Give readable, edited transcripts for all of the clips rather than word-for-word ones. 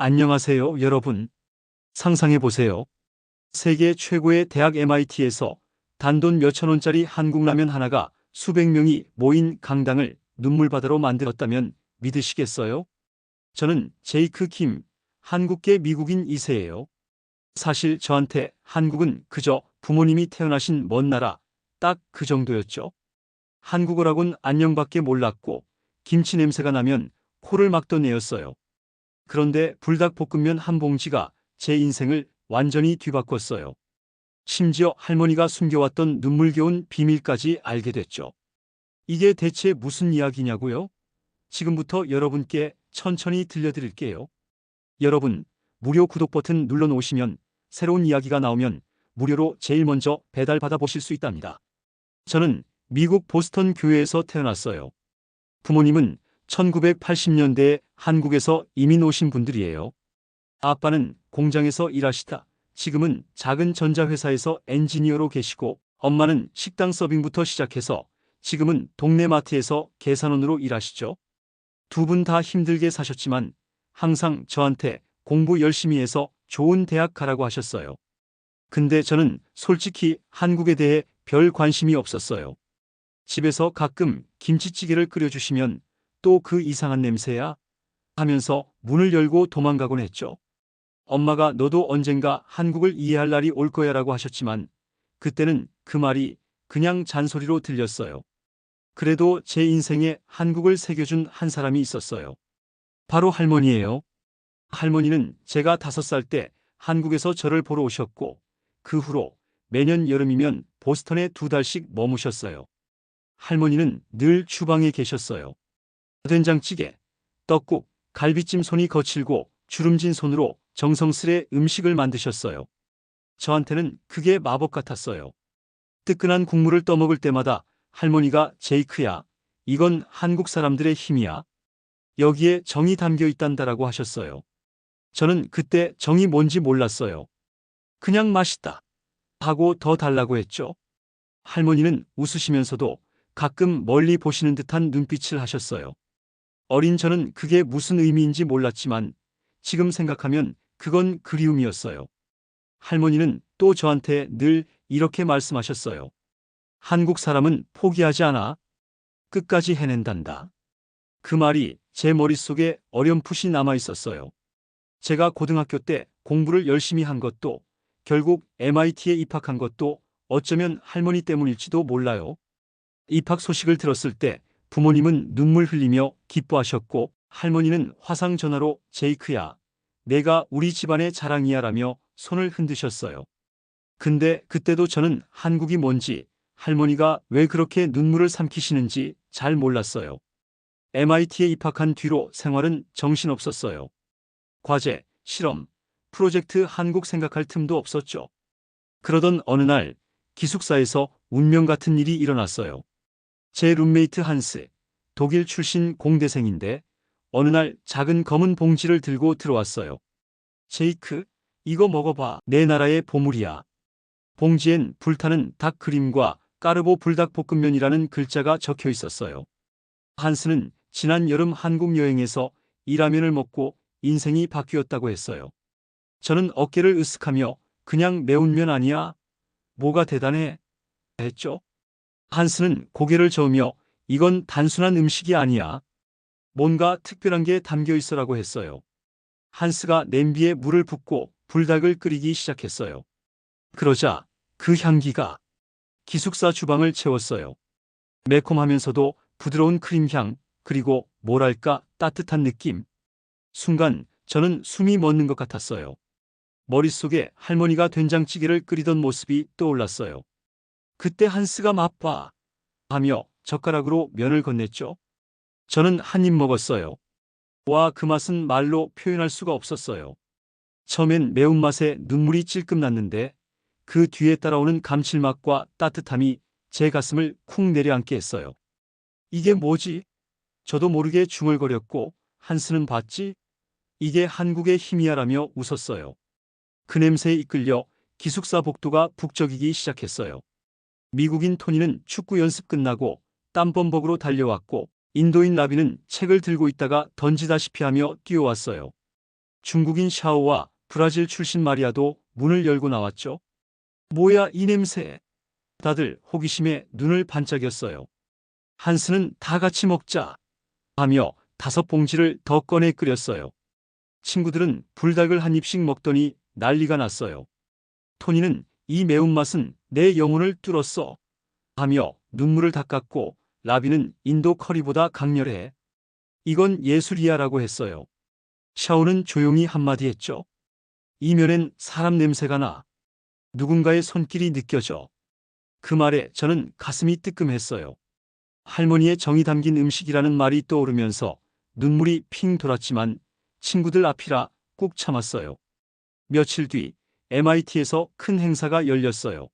안녕하세요, 여러분. 상상해 보세요. 세계 최고의 대학 MIT에서 단돈 몇천 원짜리 한국 라면 하나가 수백 명이 모인 강당을 눈물바다로 만들었다면 믿으시겠어요? 저는 제이크 김, 한국계 미국인 2세예요. 사실 저한테 한국은 그저 부모님이 태어나신 먼 나라, 딱 그 정도였죠. 한국어라곤 안녕밖에 몰랐고 김치 냄새가 나면 코를 막던 애였어요. 그런데 불닭볶음면 한 봉지가 제 인생을 완전히 뒤바꿨어요. 심지어 할머니가 숨겨왔던 눈물겨운 비밀까지 알게 됐죠. 이게 대체 무슨 이야기냐고요? 지금부터 여러분께 천천히 들려드릴게요. 여러분, 무료 구독 버튼 눌러놓으시면 새로운 이야기가 나오면 무료로 제일 먼저 배달받아 보실 수 있답니다. 저는 미국 보스턴 교회에서 태어났어요. 부모님은 1980년대에 한국에서 이민 오신 분들이에요. 아빠는 공장에서 일하시다 지금은 작은 전자회사에서 엔지니어로 계시고, 엄마는 식당 서빙부터 시작해서 지금은 동네 마트에서 계산원으로 일하시죠. 두 분 다 힘들게 사셨지만 항상 저한테 공부 열심히 해서 좋은 대학 가라고 하셨어요. 근데 저는 솔직히 한국에 대해 별 관심이 없었어요. 집에서 가끔 김치찌개를 끓여주시면 또 그 이상한 냄새야 하면서 문을 열고 도망가곤 했죠. 엄마가 너도 언젠가 한국을 이해할 날이 올 거야라고 하셨지만 그때는 그 말이 그냥 잔소리로 들렸어요. 그래도 제 인생에 한국을 새겨준 한 사람이 있었어요. 바로 할머니예요. 할머니는 제가 5살 때 한국에서 저를 보러 오셨고, 그 후로 매년 여름이면 보스턴에 2달씩 머무셨어요. 할머니는 늘 주방에 계셨어요. 된장찌개, 떡국, 갈비찜 손이 거칠고 주름진 손으로 정성스레 음식을 만드셨어요. 저한테는 그게 마법 같았어요. 뜨끈한 국물을 떠먹을 때마다 할머니가 제이크야, 이건 한국 사람들의 힘이야. 여기에 정이 담겨 있단다라고 하셨어요. 저는 그때 정이 뭔지 몰랐어요. 그냥 맛있다 하고 더 달라고 했죠. 할머니는 웃으시면서도 가끔 멀리 보시는 듯한 눈빛을 하셨어요. 어린 저는 그게 무슨 의미인지 몰랐지만 지금 생각하면 그건 그리움이었어요. 할머니는 또 저한테 늘 이렇게 말씀하셨어요. 한국 사람은 포기하지 않아. 끝까지 해낸단다. 그 말이 제 머릿속에 어렴풋이 남아 있었어요. 제가 고등학교 때 공부를 열심히 한 것도, 결국 MIT에 입학한 것도 어쩌면 할머니 때문일지도 몰라요. 입학 소식을 들었을 때 부모님은 눈물 흘리며 기뻐하셨고, 할머니는 화상 전화로 제이크야, 내가 우리 집안의 자랑이야라며 손을 흔드셨어요. 근데 그때도 저는 한국이 뭔지, 할머니가 왜 그렇게 눈물을 삼키시는지 잘 몰랐어요. MIT에 입학한 뒤로 생활은 정신없었어요. 과제, 실험, 프로젝트 한국 생각할 틈도 없었죠. 그러던 어느 날 기숙사에서 운명 같은 일이 일어났어요. 제 룸메이트 한스, 독일 출신 공대생인데 어느 날 작은 검은 봉지를 들고 들어왔어요. 제이크, 이거 먹어봐. 내 나라의 보물이야. 봉지엔 불타는 닭 그림과 까르보 불닭볶음면이라는 글자가 적혀 있었어요. 한스는 지난 여름 한국 여행에서 이 라면을 먹고 인생이 바뀌었다고 했어요. 저는 어깨를 으쓱하며 그냥 매운면 아니야? 뭐가 대단해? 했죠. 한스는 고개를 저으며 이건 단순한 음식이 아니야. 뭔가 특별한 게 담겨 있어라고 했어요. 한스가 냄비에 물을 붓고 불닭을 끓이기 시작했어요. 그러자 그 향기가 기숙사 주방을 채웠어요. 매콤하면서도 부드러운 크림향, 그리고 뭐랄까 따뜻한 느낌. 순간 저는 숨이 멎는 것 같았어요. 머릿속에 할머니가 된장찌개를 끓이던 모습이 떠올랐어요. 그때 한스가 맛봐 하며 젓가락으로 면을 건넸죠. 저는 한 입 먹었어요. 와, 그 맛은 말로 표현할 수가 없었어요. 처음엔 매운맛에 눈물이 찔끔 났는데 그 뒤에 따라오는 감칠맛과 따뜻함이 제 가슴을 쿵 내려앉게 했어요. 이게 뭐지? 저도 모르게 중얼거렸고 한스는 봤지? 이게 한국의 힘이야라며 웃었어요. 그 냄새에 이끌려 기숙사 복도가 북적이기 시작했어요. 미국인 토니는 축구 연습 끝나고 땀범벅으로 달려왔고, 인도인 라비는 책을 들고 있다가 던지다시피 하며 뛰어왔어요. 중국인 샤오와 브라질 출신 마리아도 문을 열고 나왔죠. 뭐야 이 냄새. 다들 호기심에 눈을 반짝였어요. 한스는 다 같이 먹자 하며 5봉지를 더 꺼내 끓였어요. 친구들은 불닭을 한 입씩 먹더니 난리가 났어요. 토니는 이 매운맛은 내 영혼을 뚫었어 하며 눈물을 닦았고, 라비는 인도 커리보다 강렬해. 이건 예술이야라고 했어요. 샤오는 조용히 한마디 했죠. 이 면엔 사람 냄새가 나. 누군가의 손길이 느껴져. 그 말에 저는 가슴이 뜨끔했어요. 할머니의 정이 담긴 음식이라는 말이 떠오르면서 눈물이 핑 돌았지만 친구들 앞이라 꾹 참았어요. 며칠 뒤 MIT에서 큰 행사가 열렸어요.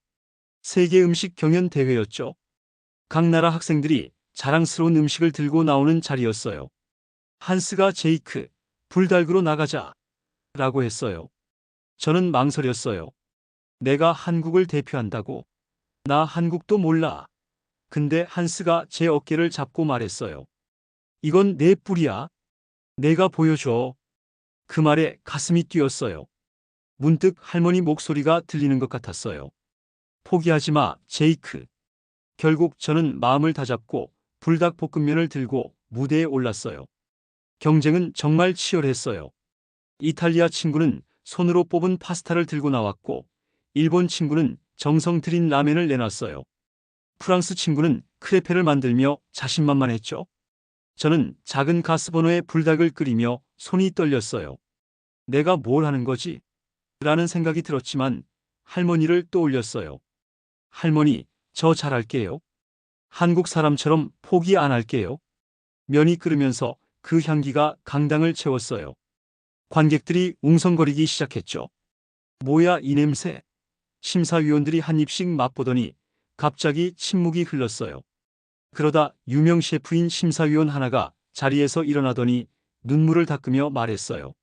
세계 음식 경연 대회였죠. 각 나라 학생들이 자랑스러운 음식을 들고 나오는 자리였어요. 한스가 제이크, 불닭으로 나가자 라고 했어요. 저는 망설였어요. 내가 한국을 대표한다고? 나 한국도 몰라. 근데 한스가 제 어깨를 잡고 말했어요. 이건 내 뿔이야. 내가 보여줘. 그 말에 가슴이 뛰었어요. 문득 할머니 목소리가 들리는 것 같았어요. 포기하지 마, 제이크. 결국 저는 마음을 다잡고 불닭볶음면을 들고 무대에 올랐어요. 경쟁은 정말 치열했어요. 이탈리아 친구는 손으로 뽑은 파스타를 들고 나왔고, 일본 친구는 정성 들인 라멘을 내놨어요. 프랑스 친구는 크레페를 만들며 자신만만했죠. 저는 작은 가스버너에 불닭을 끓이며 손이 떨렸어요. 내가 뭘 하는 거지? 라는 생각이 들었지만 할머니를 떠올렸어요. 할머니, 저 잘할게요. 한국 사람처럼 포기 안 할게요. 면이 끓으면서 그 향기가 강당을 채웠어요. 관객들이 웅성거리기 시작했죠. 뭐야 이 냄새. 심사위원들이 한 입씩 맛보더니 갑자기 침묵이 흘렀어요. 그러다 유명 셰프인 심사위원 하나가 자리에서 일어나더니 눈물을 닦으며 말했어요.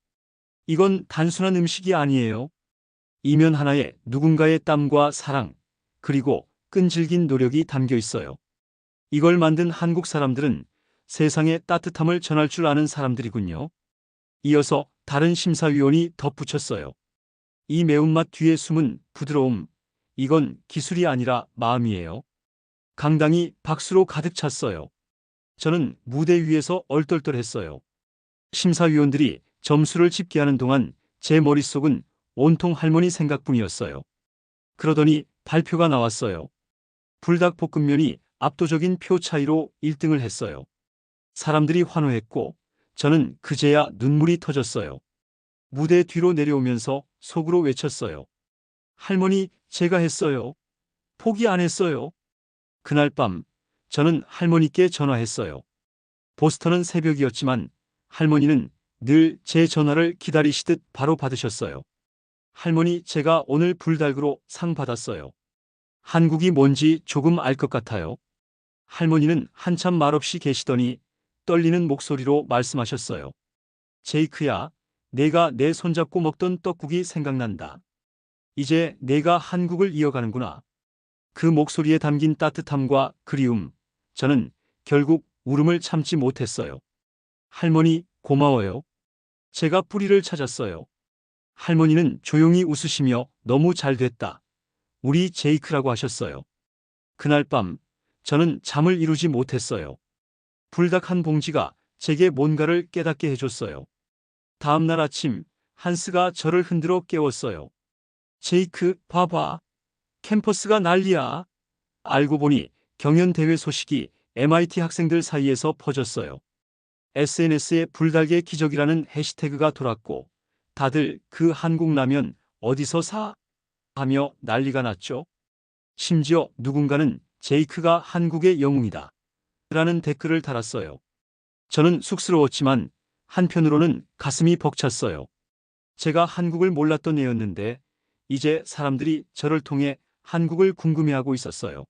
이건 단순한 음식이 아니에요. 이 면 하나에 누군가의 땀과 사랑, 그리고 끈질긴 노력이 담겨 있어요. 이걸 만든 한국 사람들은 세상에 따뜻함을 전할 줄 아는 사람들이군요. 이어서 다른 심사위원이 덧붙였어요. 이 매운맛 뒤에 숨은 부드러움, 이건 기술이 아니라 마음이에요. 강당이 박수로 가득 찼어요. 저는 무대 위에서 얼떨떨했어요. 심사위원들이 점수를 집계하는 동안 제 머릿속은 온통 할머니 생각뿐이었어요. 그러더니 발표가 나왔어요. 불닭볶음면이 압도적인 표 차이로 1등을 했어요. 사람들이 환호했고 저는 그제야 눈물이 터졌어요. 무대 뒤로 내려오면서 속으로 외쳤어요. 할머니, 제가 했어요. 포기 안 했어요. 그날 밤 저는 할머니께 전화했어요. 보스턴은 새벽이었지만 할머니는 늘 제 전화를 기다리시듯 바로 받으셨어요. 할머니, 제가 오늘 불닭으로 상 받았어요. 한국이 뭔지 조금 알 것 같아요. 할머니는 한참 말없이 계시더니 떨리는 목소리로 말씀하셨어요. 제이크야, 내가 내 손잡고 먹던 떡국이 생각난다. 이제 내가 한국을 이어가는구나. 그 목소리에 담긴 따뜻함과 그리움, 저는 결국 울음을 참지 못했어요. 할머니, 고마워요. 제가 뿌리를 찾았어요. 할머니는 조용히 웃으시며 너무 잘 됐다. 우리 제이크라고 하셨어요. 그날 밤 저는 잠을 이루지 못했어요. 불닭 한 봉지가 제게 뭔가를 깨닫게 해줬어요. 다음 날 아침 한스가 저를 흔들어 깨웠어요. 제이크, 봐봐. 캠퍼스가 난리야. 알고 보니 경연대회 소식이 MIT 학생들 사이에서 퍼졌어요. SNS에 불닭의 기적이라는 해시태그가 돌았고 다들 그 한국 라면 어디서 사? 하며 난리가 났죠. 심지어 누군가는 제이크가 한국의 영웅이다 라는 댓글을 달았어요. 저는 쑥스러웠지만 한편으로는 가슴이 벅찼어요. 제가 한국을 몰랐던 애였는데 이제 사람들이 저를 통해 한국을 궁금해하고 있었어요.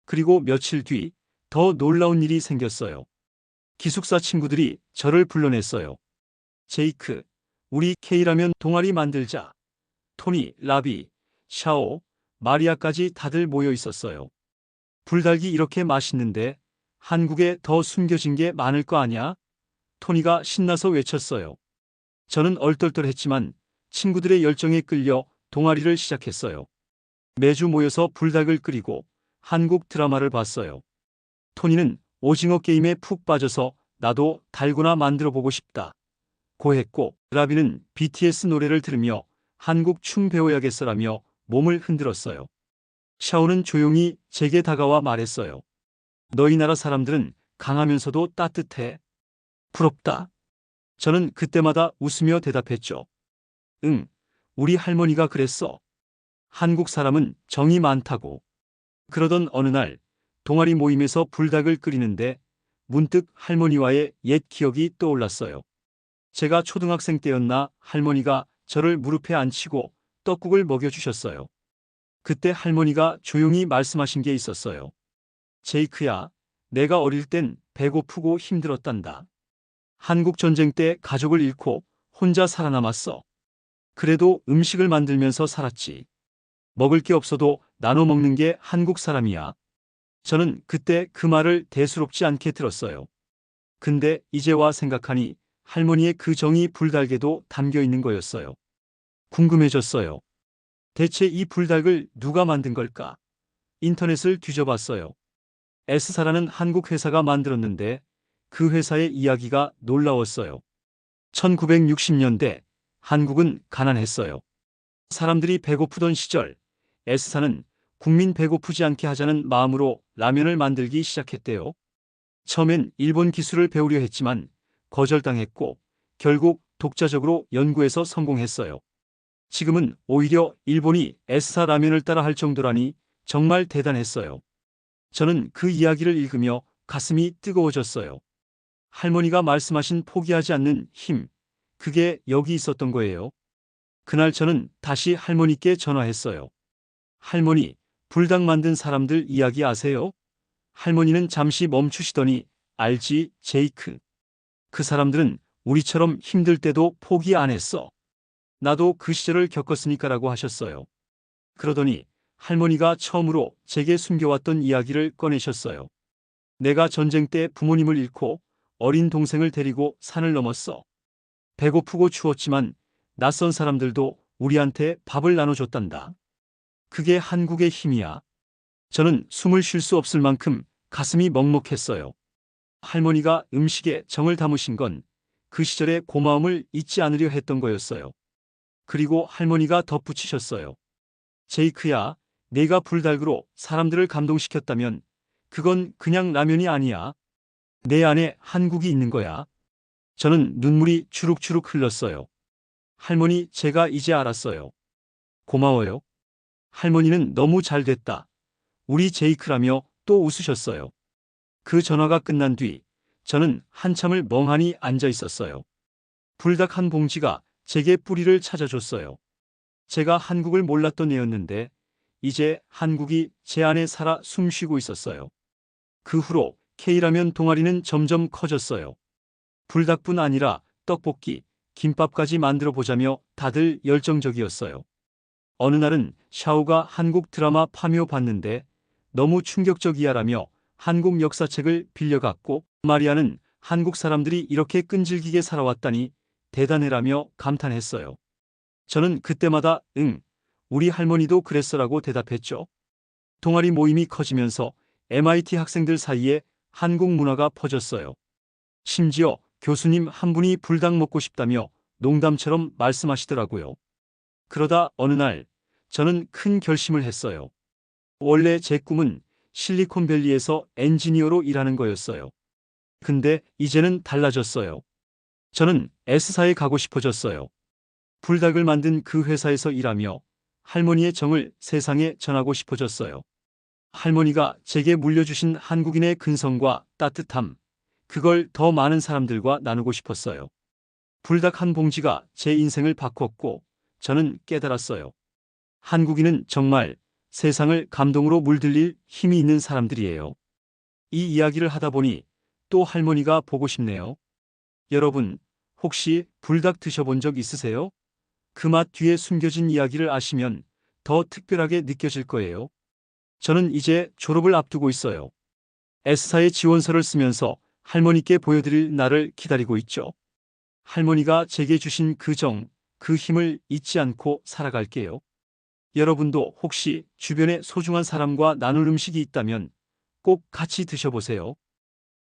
그리고 며칠 뒤 더 놀라운 일이 생겼어요. 기숙사 친구들이 저를 불러냈어요. 제이크, 우리 K라면 동아리 만들자. 토니, 라비, 샤오, 마리아까지 다들 모여 있었어요. 불닭이 이렇게 맛있는데 한국에 더 숨겨진 게 많을 거 아냐? 토니가 신나서 외쳤어요. 저는 얼떨떨했지만 친구들의 열정에 끌려 동아리를 시작했어요. 매주 모여서 불닭을 끓이고 한국 드라마를 봤어요. 토니는 오징어 게임에 푹 빠져서 나도 달고나 만들어 보고 싶다 고 했고, 라비는 BTS 노래를 들으며 한국 춤 배워야겠어라며 몸을 흔들었어요. 샤오는 조용히 제게 다가와 말했어요. 너희 나라 사람들은 강하면서도 따뜻해. 부럽다. 저는 그때마다 웃으며 대답했죠. 응, 우리 할머니가 그랬어. 한국 사람은 정이 많다고. 그러던 어느 날 동아리 모임에서 불닭을 끓이는데 문득 할머니와의 옛 기억이 떠올랐어요. 제가 초등학생 때였나 할머니가 저를 무릎에 앉히고 떡국을 먹여주셨어요. 그때 할머니가 조용히 말씀하신 게 있었어요. 제이크야, 내가 어릴 땐 배고프고 힘들었단다. 한국 전쟁 때 가족을 잃고 혼자 살아남았어. 그래도 음식을 만들면서 살았지. 먹을 게 없어도 나눠 먹는 게 한국 사람이야. 저는 그때 그 말을 대수롭지 않게 들었어요. 근데 이제 와 생각하니 할머니의 그 정이 불닭에도 담겨 있는 거였어요. 궁금해졌어요. 대체 이 불닭을 누가 만든 걸까? 인터넷을 뒤져봤어요. S사라는 한국 회사가 만들었는데 그 회사의 이야기가 놀라웠어요. 1960년대 한국은 가난했어요. 사람들이 배고프던 시절 S사는 국민 배고프지 않게 하자는 마음으로 라면을 만들기 시작했대요. 처음엔 일본 기술을 배우려 했지만 거절당했고 결국 독자적으로 연구해서 성공했어요. 지금은 오히려 일본이 S사 라면을 따라 할 정도라니 정말 대단했어요. 저는 그 이야기를 읽으며 가슴이 뜨거워졌어요. 할머니가 말씀하신 포기하지 않는 힘, 그게 여기 있었던 거예요. 그날 저는 다시 할머니께 전화했어요. 할머니, 불닭 만든 사람들 이야기 아세요? 할머니는 잠시 멈추시더니 알지, 제이크. 그 사람들은 우리처럼 힘들 때도 포기 안 했어. 나도 그 시절을 겪었으니까라고 하셨어요. 그러더니 할머니가 처음으로 제게 숨겨왔던 이야기를 꺼내셨어요. 내가 전쟁 때 부모님을 잃고 어린 동생을 데리고 산을 넘었어. 배고프고 추웠지만 낯선 사람들도 우리한테 밥을 나눠줬단다. 그게 한국의 힘이야. 저는 숨을 쉴 수 없을 만큼 가슴이 먹먹했어요. 할머니가 음식에 정을 담으신 건 그 시절의 고마움을 잊지 않으려 했던 거였어요. 그리고 할머니가 덧붙이셨어요. 제이크야, 내가 불닭으로 사람들을 감동시켰다면 그건 그냥 라면이 아니야. 내 안에 한국이 있는 거야. 저는 눈물이 주룩주룩 흘렀어요. 할머니, 제가 이제 알았어요. 고마워요. 할머니는 너무 잘 됐다. 우리 제이크라며 또 웃으셨어요. 그 전화가 끝난 뒤 저는 한참을 멍하니 앉아 있었어요. 불닭 한 봉지가 제게 뿌리를 찾아줬어요. 제가 한국을 몰랐던 애였는데 이제 한국이 제 안에 살아 숨쉬고 있었어요. 그 후로 K라면 동아리는 점점 커졌어요. 불닭뿐 아니라 떡볶이, 김밥까지 만들어 보자며 다들 열정적이었어요. 어느 날은 샤오가 한국 드라마 파묘 봤는데 너무 충격적이야라며 한국 역사책을 빌려갔고, 마리아는 한국 사람들이 이렇게 끈질기게 살아왔다니 대단해라며 감탄했어요. 저는 그때마다 응, 우리 할머니도 그랬어라고 대답했죠. 동아리 모임이 커지면서 MIT 학생들 사이에 한국 문화가 퍼졌어요. 심지어 교수님 한 분이 불닭 먹고 싶다며 농담처럼 말씀하시더라고요. 그러다 어느 날 저는 큰 결심을 했어요. 원래 제 꿈은 실리콘밸리에서 엔지니어로 일하는 거였어요. 근데 이제는 달라졌어요. 저는 S사에 가고 싶어졌어요. 불닭을 만든 그 회사에서 일하며 할머니의 정을 세상에 전하고 싶어졌어요. 할머니가 제게 물려주신 한국인의 근성과 따뜻함, 그걸 더 많은 사람들과 나누고 싶었어요. 불닭 한 봉지가 제 인생을 바꿨고 저는 깨달았어요. 한국인은 정말 세상을 감동으로 물들일 힘이 있는 사람들이에요. 이 이야기를 하다 보니 또 할머니가 보고 싶네요. 여러분, 혹시 불닭 드셔본 적 있으세요? 그 맛 뒤에 숨겨진 이야기를 아시면 더 특별하게 느껴질 거예요. 저는 이제 졸업을 앞두고 있어요. S사의 지원서를 쓰면서 할머니께 보여드릴 날을 기다리고 있죠. 할머니가 제게 주신 그 정, 그 힘을 잊지 않고 살아갈게요. 여러분도 혹시 주변에 소중한 사람과 나눌 음식이 있다면 꼭 같이 드셔보세요.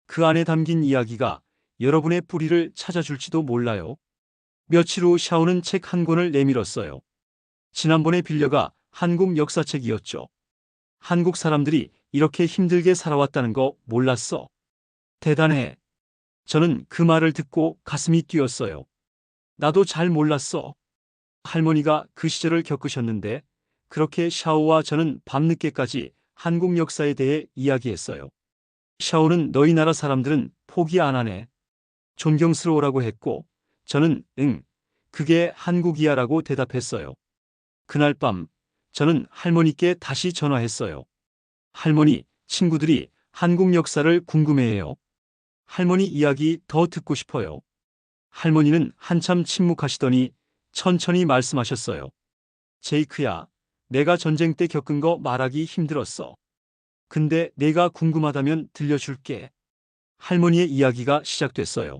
그 안에 담긴 이야기가 여러분의 뿌리를 찾아줄지도 몰라요. 며칠 후 샤오는 책 한 권을 내밀었어요. 지난번에 빌려가 한국 역사책이었죠. 한국 사람들이 이렇게 힘들게 살아왔다는 거 몰랐어. 대단해. 저는 그 말을 듣고 가슴이 뛰었어요. 나도 잘 몰랐어. 할머니가 그 시절을 겪으셨는데 그렇게 샤오와 저는 밤늦게까지 한국 역사에 대해 이야기했어요. 샤오는 너희 나라 사람들은 포기 안 하네. 존경스러워라고 했고 저는 응, 그게 한국이야라고 대답했어요. 그날 밤 저는 할머니께 다시 전화했어요. 할머니, 친구들이 한국 역사를 궁금해해요. 할머니 이야기 더 듣고 싶어요. 할머니는 한참 침묵하시더니 천천히 말씀하셨어요. 제이크야, 내가 전쟁 때 겪은 거 말하기 힘들었어. 근데 내가 궁금하다면 들려줄게. 할머니의 이야기가 시작됐어요.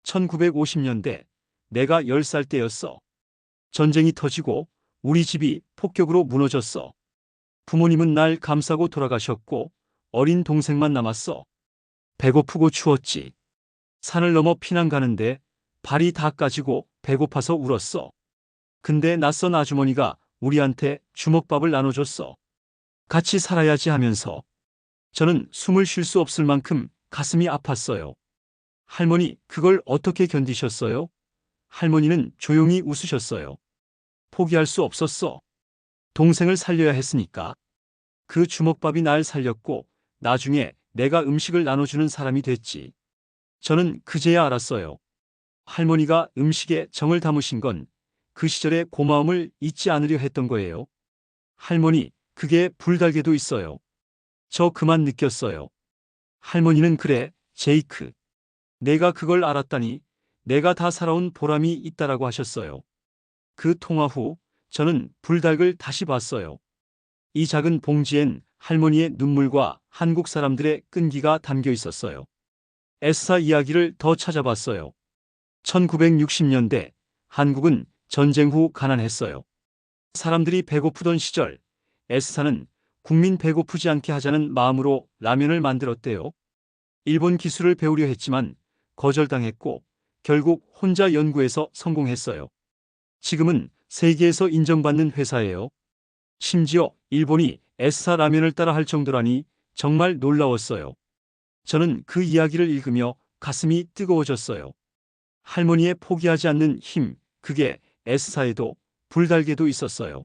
1950년대, 내가 10살 때였어. 전쟁이 터지고 우리 집이 폭격으로 무너졌어. 부모님은 날 감싸고 돌아가셨고 어린 동생만 남았어. 배고프고 추웠지. 산을 넘어 피난 가는데 발이 다 까지고 배고파서 울었어. 근데 낯선 아주머니가 우리한테 주먹밥을 나눠줬어. 같이 살아야지 하면서. 저는 숨을 쉴 수 없을 만큼 가슴이 아팠어요. 할머니, 그걸 어떻게 견디셨어요? 할머니는 조용히 웃으셨어요. 포기할 수 없었어. 동생을 살려야 했으니까. 그 주먹밥이 날 살렸고 나중에 내가 음식을 나눠주는 사람이 됐지. 저는 그제야 알았어요. 할머니가 음식에 정을 담으신 건 그 시절의 고마움을 잊지 않으려 했던 거예요. 할머니, 그게 불달개도 있어요. 저 그만 느꼈어요. 할머니는 그래, 제이크. 내가 그걸 알았다니 내가 다 살아온 보람이 있다라고 하셨어요. 그 통화 후 저는 불닭을 다시 봤어요. 이 작은 봉지엔 할머니의 눈물과 한국 사람들의 끈기가 담겨 있었어요. 에스사 이야기를 더 찾아봤어요. 1960년대 한국은 전쟁 후 가난했어요. 사람들이 배고프던 시절 에스사는 국민 배고프지 않게 하자는 마음으로 라면을 만들었대요. 일본 기술을 배우려 했지만 거절당했고 결국 혼자 연구해서 성공했어요. 지금은 세계에서 인정받는 회사예요. 심지어 일본이 에스사 라면을 따라 할 정도라니 정말 놀라웠어요. 저는 그 이야기를 읽으며 가슴이 뜨거워졌어요. 할머니의 포기하지 않는 힘, 그게 S사에도 불달개도 있었어요.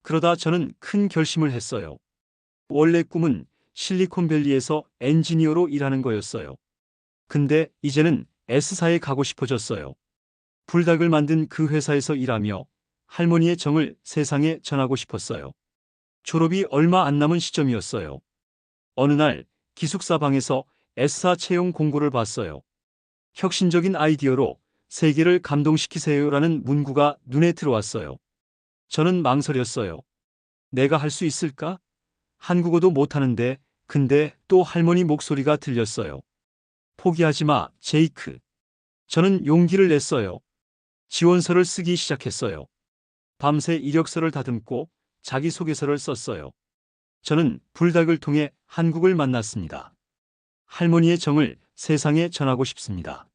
그러다 저는 큰 결심을 했어요. 원래 꿈은 실리콘밸리에서 엔지니어로 일하는 거였어요. 근데 이제는 S사에 가고 싶어졌어요. 불닭을 만든 그 회사에서 일하며 할머니의 정을 세상에 전하고 싶었어요. 졸업이 얼마 안 남은 시점이었어요. 어느 날 기숙사 방에서 S사 채용 공고를 봤어요. 혁신적인 아이디어로 세계를 감동시키세요라는 문구가 눈에 들어왔어요. 저는 망설였어요. 내가 할 수 있을까? 한국어도 못하는데, 근데 또 할머니 목소리가 들렸어요. 포기하지 마, 제이크. 저는 용기를 냈어요. 지원서를 쓰기 시작했어요. 밤새 이력서를 다듬고 자기소개서를 썼어요. 저는 불닭을 통해 한국을 만났습니다. 할머니의 정을 세상에 전하고 싶습니다.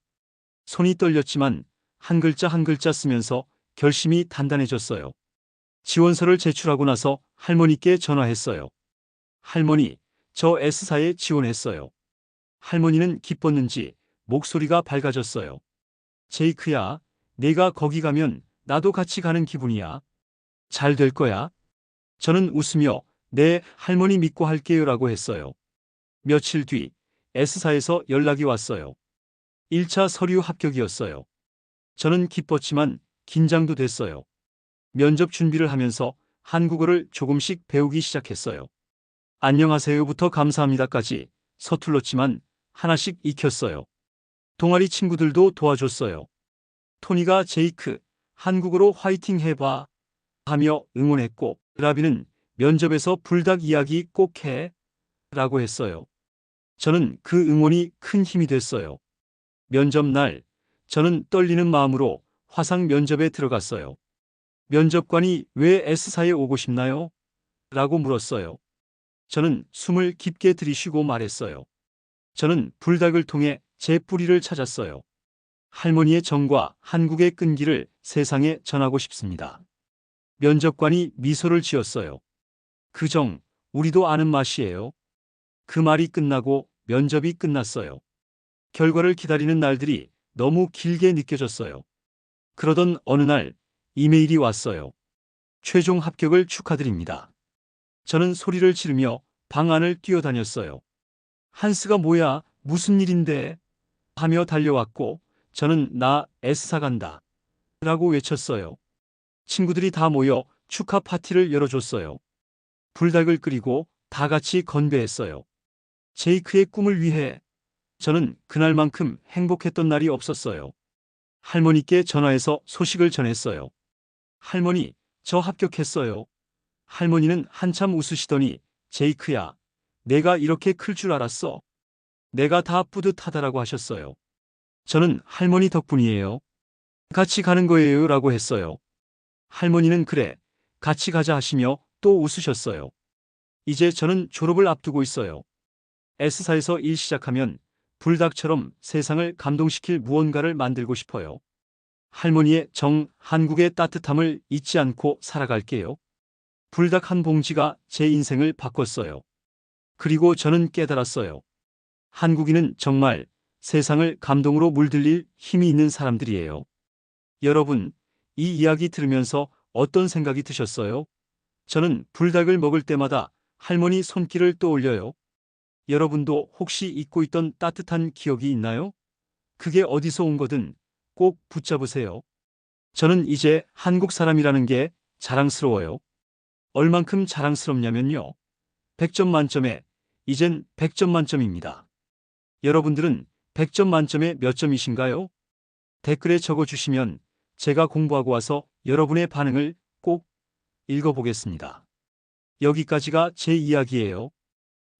손이 떨렸지만 한 글자 한 글자 쓰면서 결심이 단단해졌어요. 지원서를 제출하고 나서 할머니께 전화했어요. 할머니, 저 S사에 지원했어요. 할머니는 기뻤는지 목소리가 밝아졌어요. 제이크야, 내가 거기 가면 나도 같이 가는 기분이야. 잘 될 거야. 저는 웃으며 네, 할머니 믿고 할게요라고 했어요. 며칠 뒤 S사에서 연락이 왔어요. 1차 서류 합격이었어요. 저는 기뻤지만 긴장도 됐어요. 면접 준비를 하면서 한국어를 조금씩 배우기 시작했어요. 안녕하세요부터 감사합니다까지 서툴렀지만 하나씩 익혔어요. 동아리 친구들도 도와줬어요. 토니가 제이크, 한국어로 화이팅 해봐 하며 응원했고 라비는 면접에서 불닭 이야기 꼭 해 라고 했어요. 저는 그 응원이 큰 힘이 됐어요. 면접 날 저는 떨리는 마음으로 화상 면접에 들어갔어요. 면접관이 왜 S사에 오고 싶나요? 라고 물었어요. 저는 숨을 깊게 들이쉬고 말했어요. 저는 불닭을 통해 제 뿌리를 찾았어요. 할머니의 정과 한국의 끈기를 세상에 전하고 싶습니다. 면접관이 미소를 지었어요. 그 정, 우리도 아는 맛이에요. 그 말이 끝나고 면접이 끝났어요. 결과를 기다리는 날들이 너무 길게 느껴졌어요. 그러던 어느 날 이메일이 왔어요. 최종 합격을 축하드립니다. 저는 소리를 지르며 방 안을 뛰어다녔어요. 한스가 뭐야, 무슨 일인데? 하며 달려왔고 저는 나 S사 간다. 라고 외쳤어요. 친구들이 다 모여 축하 파티를 열어줬어요. 불닭을 끓이고 다 같이 건배했어요. 제이크의 꿈을 위해 저는 그날만큼 행복했던 날이 없었어요. 할머니께 전화해서 소식을 전했어요. 할머니, 저 합격했어요. 할머니는 한참 웃으시더니 제이크야, 내가 이렇게 클 줄 알았어. 내가 다 뿌듯하다라고 하셨어요. 저는 할머니 덕분이에요. 같이 가는 거예요 라고 했어요. 할머니는 그래, 같이 가자 하시며 또 웃으셨어요. 이제 저는 졸업을 앞두고 있어요. S사에서 일 시작하면 불닭처럼 세상을 감동시킬 무언가를 만들고 싶어요. 할머니의 정, 한국의 따뜻함을 잊지 않고 살아갈게요. 불닭 한 봉지가 제 인생을 바꿨어요. 그리고 저는 깨달았어요. 한국인은 정말 세상을 감동으로 물들일 힘이 있는 사람들이에요. 여러분, 이 이야기 들으면서 어떤 생각이 드셨어요? 저는 불닭을 먹을 때마다 할머니 손길을 떠올려요. 여러분도 혹시 잊고 있던 따뜻한 기억이 있나요? 그게 어디서 온 거든 꼭 붙잡으세요. 저는 이제 한국 사람이라는 게 자랑스러워요. 얼만큼 자랑스럽냐면요. 100점 만점에 이젠 100점 만점입니다. 여러분들은 100점 만점에 몇 점이신가요? 댓글에 적어주시면 제가 공부하고 와서 여러분의 반응을 꼭 읽어보겠습니다. 여기까지가 제 이야기예요.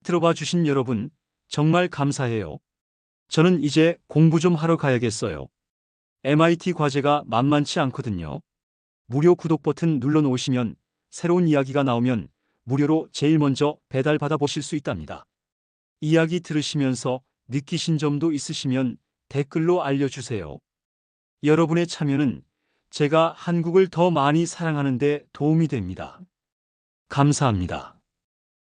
들어봐 주신 여러분 정말 감사해요. 저는 이제 공부 좀 하러 가야겠어요. MIT 과제가 만만치 않거든요. 무료 구독 버튼 눌러 놓으시면 새로운 이야기가 나오면 무료로 제일 먼저 배달받아 보실 수 있답니다. 이야기 들으시면서 느끼신 점도 있으시면 댓글로 알려주세요. 여러분의 참여는 제가 한국을 더 많이 사랑하는 데 도움이 됩니다. 감사합니다.